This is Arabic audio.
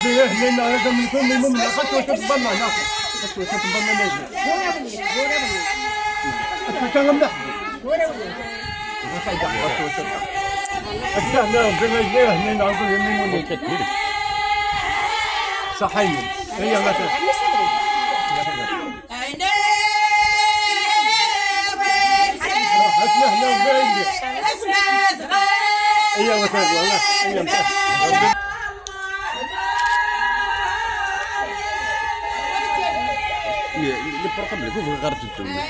لان هذا من كل من خاطر تتبنى ناقص خاطر تتبنى ناجي تتكلم نحن استهلا بالرجال هنا نقول يمين صحيح هي مثلا هي مثلا والله هي مثلا اللي برقم لك وفي غرت الدنيا